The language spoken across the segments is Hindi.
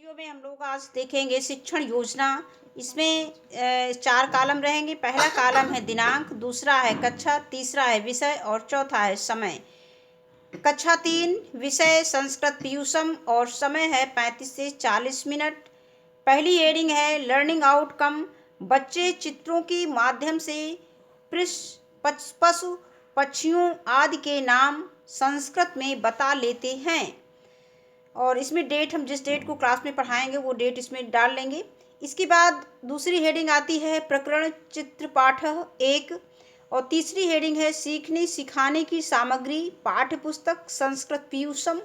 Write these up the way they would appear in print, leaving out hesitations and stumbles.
वीडियो में हम लोग आज देखेंगे शिक्षण योजना। इसमें 4 कॉलम रहेंगे। पहला कॉलम है दिनांक, दूसरा है कक्षा, तीसरा है विषय और चौथा है समय। कक्षा 3 विषय संस्कृत पीयूषम और समय है 35 से 40 मिनट। पहली हेडिंग है लर्निंग आउटकम। बच्चे चित्रों के माध्यम से पशु पक्षियों आदि के नाम संस्कृत में बता लेते हैं। और इसमें डेट, हम जिस डेट को क्लास में पढ़ाएंगे वो डेट इसमें डाल लेंगे। इसके बाद दूसरी हेडिंग आती है प्रकरण चित्र पाठ 1 और तीसरी हेडिंग है सीखने सिखाने की सामग्री, पाठ्य पुस्तक, संस्कृत पीयूषम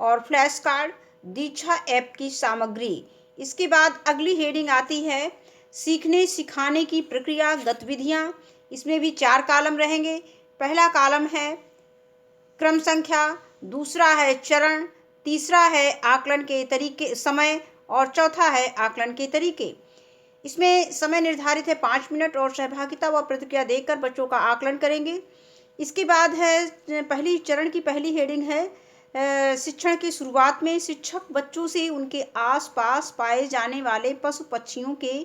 और फ्लैश कार्ड, दीक्षा ऐप की सामग्री। इसके बाद अगली हेडिंग आती है सीखने सिखाने की प्रक्रिया गतिविधियाँ। इसमें भी 4 कॉलम रहेंगे। पहला कॉलम है क्रम संख्या, दूसरा है चरण, तीसरा है आकलन के तरीके समय और चौथा है आकलन के तरीके। इसमें समय निर्धारित है 5 मिनट और सहभागिता व प्रतिक्रिया देकर बच्चों का आकलन करेंगे। इसके बाद है पहली चरण की पहली हेडिंग है शिक्षण की शुरुआत में शिक्षक बच्चों से उनके आसपास पाए जाने वाले पशु पक्षियों के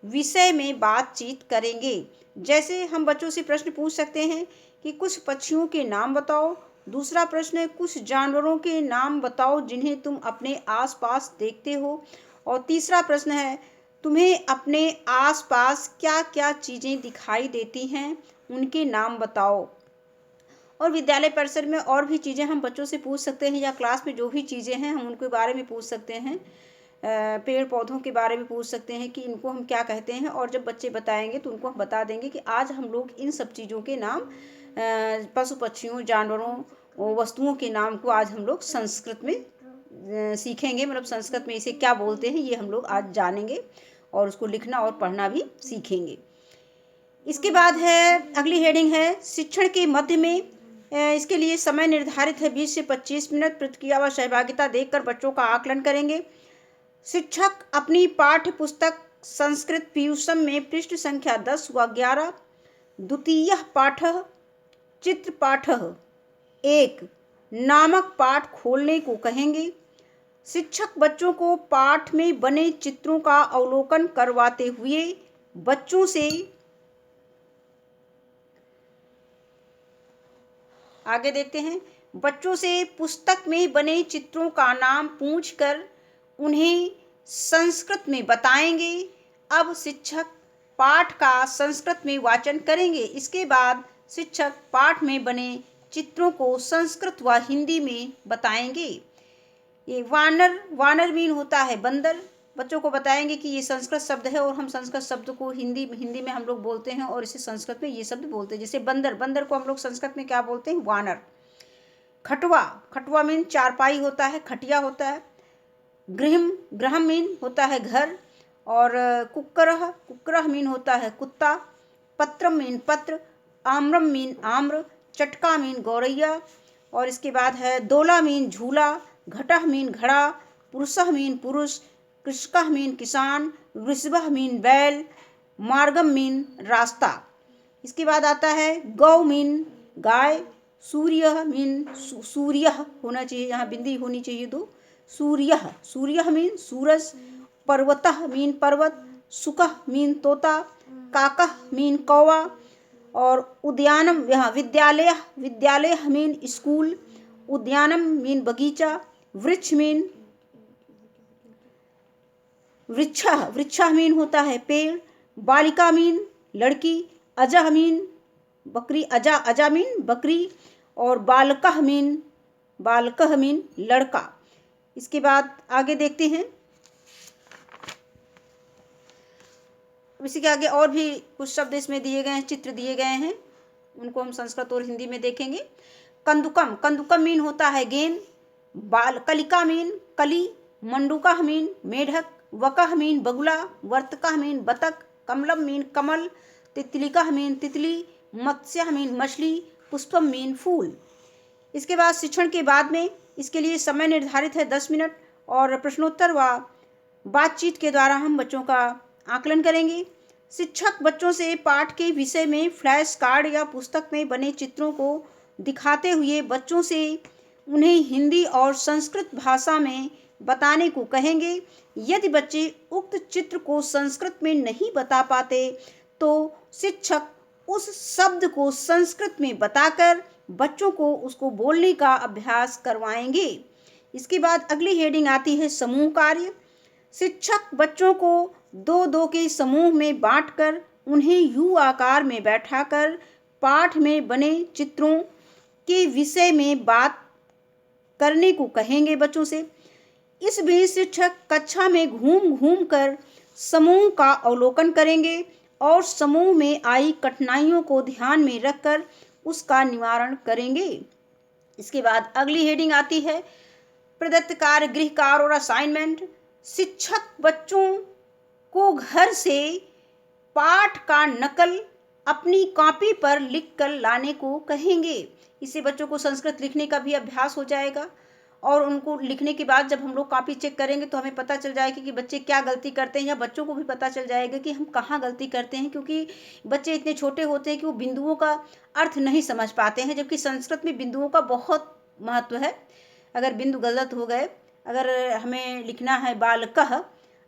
विषय में बातचीत करेंगे। जैसे हम बच्चों से प्रश्न पूछ सकते हैं कि कुछ पक्षियों के नाम बताओ। दूसरा प्रश्न है कुछ जानवरों के नाम बताओ जिन्हें तुम अपने आसपास देखते हो। और तीसरा प्रश्न है तुम्हें अपने आसपास क्या क्या चीज़ें दिखाई देती हैं, उनके नाम बताओ। और विद्यालय परिसर में और भी चीज़ें हम बच्चों से पूछ सकते हैं या क्लास में जो भी चीज़ें हैं हम उनके बारे में पूछ सकते हैं। पेड़ पौधों के बारे में पूछ सकते हैं कि इनको हम क्या कहते हैं, और जब बच्चे बताएंगे तो उनको हम बता देंगे कि आज हम लोग इन सब चीज़ों के नाम, पशु पक्षियों, जानवरों, वस्तुओं के नाम को आज हम लोग संस्कृत में सीखेंगे। मतलब संस्कृत में इसे क्या बोलते हैं ये हम लोग आज जानेंगे और उसको लिखना और पढ़ना भी सीखेंगे। इसके बाद है अगली हेडिंग है शिक्षण के मध्य में। इसके लिए समय निर्धारित है 20 से 25 मिनट। प्रतिक्रिया व सहभागिता देखकर बच्चों का आकलन करेंगे। शिक्षक अपनी पाठ्य पुस्तक संस्कृत पीयूषम में पृष्ठ संख्या 10 व 11 द्वितीय पाठ चित्र पाठ 1 नामक पाठ खोलने को कहेंगे। शिक्षक बच्चों को पाठ में बने चित्रों का अवलोकन करवाते हुए बच्चों से आगे देखते हैं। बच्चों से पुस्तक में बने चित्रों का नाम पूछकर उन्हें संस्कृत में बताएंगे। अब शिक्षक पाठ का संस्कृत में वाचन करेंगे। इसके बाद शिक्षक पाठ में बने चित्रों को संस्कृत व हिंदी में बताएंगे। ये वानर मीन होता है बंदर। बच्चों को बताएंगे कि ये संस्कृत शब्द है और हम संस्कृत शब्द को हिंदी में हम लोग बोलते हैं और इसे संस्कृत में ये शब्द बोलते हैं। जैसे बंदर को हम लोग संस्कृत में क्या बोलते हैं? वानर। खटवा मीन चारपाई होता है, खटिया होता है। गृहम मीन होता है घर। और कुक्करह मीन होता है कुत्ता। पत्रम मीन पत्र। आम्रम मीन आम्र। चटका मीन गौरैया। और इसके बाद है दोला मीन झूला। घटह मीन घड़ा। पुरुषः मीन पुरुष। कृषकः मीन किसान। वृषभः मीन बैल। मार्गम मीन रास्ता। इसके बाद आता है गौ मीन गाय। सूर्य मीन सूर्य होना चाहिए, यहाँ बिंदी होनी चाहिए दो। सूर्य मीन सूरज। पर्वतः मीन पर्वत। सुकः मीन तोता। काकः मीन कौवा। और उद्यानम, यहाँ विद्यालय मीन स्कूल। उद्यानम मीन बगीचा। वृक्ष मीन वृक्षा मीन होता है पेड़। बालिका मीन लड़की। अजह मीन बकरी। अजा मीन बकरी। और बालकः मीन लड़का। इसके बाद आगे देखते हैं। इसी के आगे और भी कुछ शब्द इसमें दिए गए हैं, चित्र दिए गए हैं, उनको हम संस्कृत और हिंदी में देखेंगे। कंदुकम मीन होता है गेंद। कलिका मीन कली। मंडूका मीन मेढक। वकह मीन बगुला। वर्तका मीन बतख। कमलम मीन कमल। तितलिका मीन तितली। मत्स्य मीन मछली। पुष्पम मीन फूल। इसके बाद शिक्षण के बाद में इसके लिए समय निर्धारित है 10 मिनट और प्रश्नोत्तर व बातचीत के द्वारा हम बच्चों का आकलन करेंगे। शिक्षक बच्चों से पाठ के विषय में फ्लैश कार्ड या पुस्तक में बने चित्रों को दिखाते हुए बच्चों से उन्हें हिंदी और संस्कृत भाषा में बताने को कहेंगे। यदि बच्चे उक्त चित्र को संस्कृत में नहीं बता पाते तो शिक्षक उस शब्द को संस्कृत में बताकर बच्चों को उसको बोलने का अभ्यास करवाएंगे। इसके बाद अगली हेडिंग आती है समूह कार्य। शिक्षक बच्चों को दो दो के समूह में बांटकर उन्हें यू आकार में बैठाकर पाठ में बने चित्रों के विषय में बात करने को कहेंगे बच्चों से। इस बीच शिक्षक कक्षा में घूम घूम कर समूह का अवलोकन करेंगे और समूह में आई कठिनाइयों को ध्यान में रखकर उसका निवारण करेंगे। इसके बाद अगली हेडिंग आती है प्रदत्त कार्य, गृह कार्य और असाइनमेंट। शिक्षक बच्चों को घर से पाठ का नकल अपनी कॉपी पर लिख कर लाने को कहेंगे। इससे बच्चों को संस्कृत लिखने का भी अभ्यास हो जाएगा और उनको लिखने के बाद जब हम लोग कॉपी चेक करेंगे तो हमें पता चल जाएगा कि बच्चे क्या गलती करते हैं, या बच्चों को भी पता चल जाएगा कि हम कहाँ गलती करते हैं, क्योंकि बच्चे इतने छोटे होते हैं कि वो बिंदुओं का अर्थ नहीं समझ पाते हैं, जबकि संस्कृत में बिंदुओं का बहुत महत्व है। अगर बिंदु गलत हो गए, अगर हमें लिखना है बालकः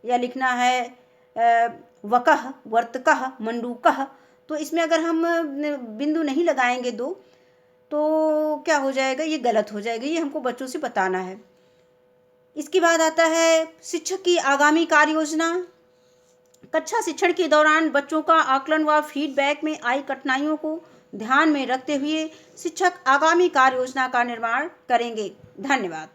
या लिखना है वकः, वर्तकः, मंडूकः, तो इसमें अगर हम बिंदु नहीं लगाएंगे दो तो क्या हो जाएगा, ये गलत हो जाएगा। ये हमको बच्चों से बताना है। इसके बाद आता है शिक्षक की आगामी कार्य योजना। कक्षा शिक्षण के दौरान बच्चों का आकलन व फीडबैक में आई कठिनाइयों को ध्यान में रखते हुए शिक्षक आगामी कार्य योजना का निर्माण करेंगे। धन्यवाद।